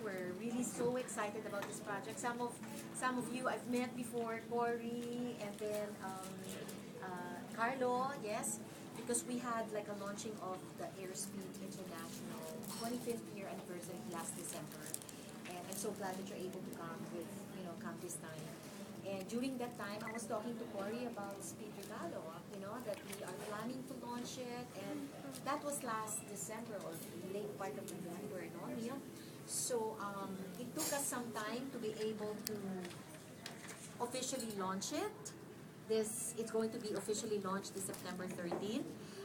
We're really so excited about this project. Some of you I've met before, Cory, and then Carlo, yes, because we had like a launching of the Airspeed International 25th year anniversary last December, and I'm so glad that you're able to come this time. And during that time, I was talking to Cory about SpeedRegalo, that we are planning to launch it, and that was last December or late part of November, no, Neil? So it took us some time to be able to officially launch it. It's going to be officially launched this September 13th,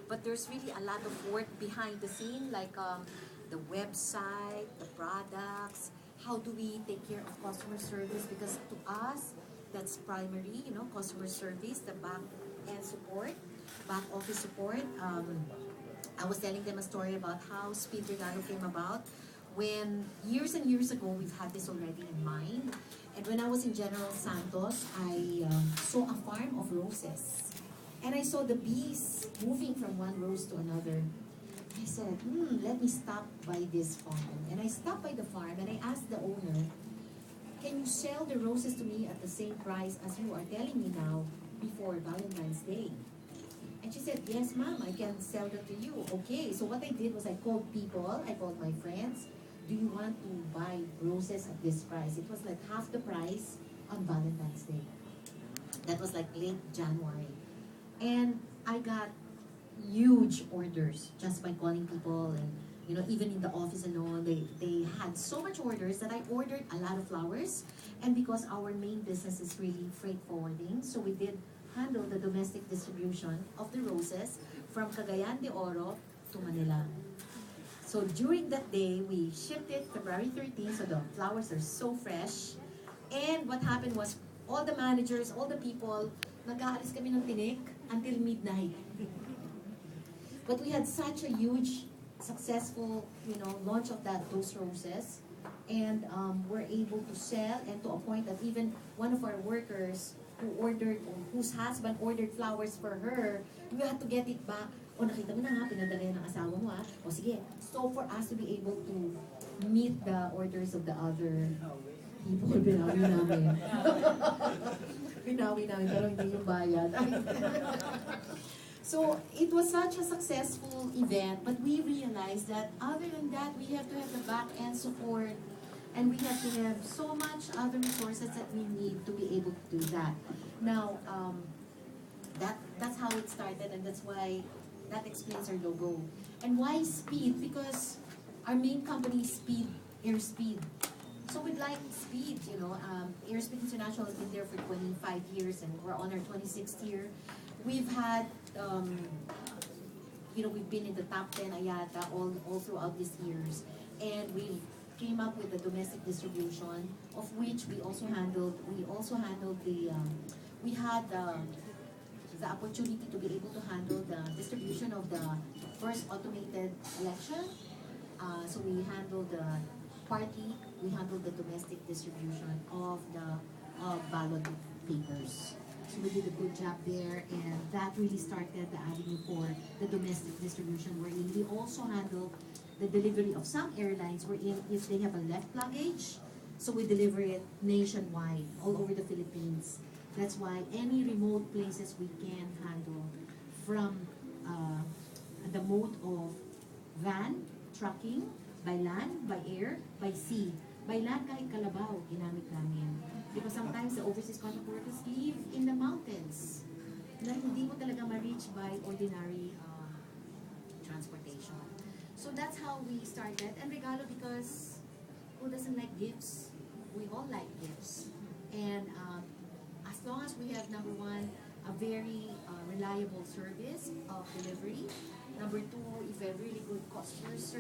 but there's really a lot of work behind the scene, like the website, the products, how do we take care of customer service, because to us, that's primary, customer service, the back end support, back office support. I was telling them a story about how SpeedRegalo came about. When years and years ago, we've had this already in mind. And when I was in General Santos, I saw a farm of roses. And I saw the bees moving from one rose to another. I said, let me stop by this farm. And I stopped by the farm and I asked the owner, can you sell the roses to me at the same price as you are telling me now before Valentine's Day? And she said, yes, ma'am, I can sell that to you. Okay, so what I did was I called people, I called my friends. Do you want to buy roses at this price? It was like half the price on Valentine's Day. That was like late January. And I got huge orders just by calling people, and even in the office and all, they had so much orders that I ordered a lot of flowers. And because our main business is really freight forwarding, so we did handle the domestic distribution of the roses from Cagayan de Oro to Manila. So during that day, we shipped it February 13th, so the flowers are so fresh. And what happened was, all the managers, all the people, nag-aalis kami ng tinik until midnight. But we had such a huge, successful, launch of those roses. And we're able to sell, and to a point that even one of our workers whose husband ordered flowers for her, we had to get it back. O, nakita mo na nga, pinadala yan ng asawa mo ha. O sige, so for us to be able to meet the orders of the other people, binawi namin. Binawi namin, pero hindi yung bayad. So, it was such a successful event, but we realized that other than that, we have to have the back-end support, and we have to have so much other resources that we need to be able to do that. Now, that's how it started, and that's why that explains our logo. And why Speed? Because our main company is Airspeed. So we'd like Speed, Airspeed International has been there for 25 years, and we're on our 26th year. We've had, we've been in the top 10 IATA all throughout these years. And we came up with the domestic distribution, of which we also handled we had the opportunity to be able to handle the distribution of the first automated election. So we handled the party, we handled the domestic distribution of the ballot papers. So we did a good job there, and that really started the avenue for the domestic distribution, wherein we also handled the delivery of some airlines, wherein if they have a left luggage, so we deliver it nationwide, all over the Philippines. That's why any remote places we can handle, from the mode of van, trucking, by land, by air, by sea. By land, kahit kalabaw, ginamit namin. Because sometimes the overseas contact workers live in the mountains na hindi mo talaga ma-reach by ordinary transportation. So that's how we started. And regalo, because who doesn't like gifts? We all like gifts. And as long as we have, number one, a very reliable service of delivery. Number two, if we have really good customer service.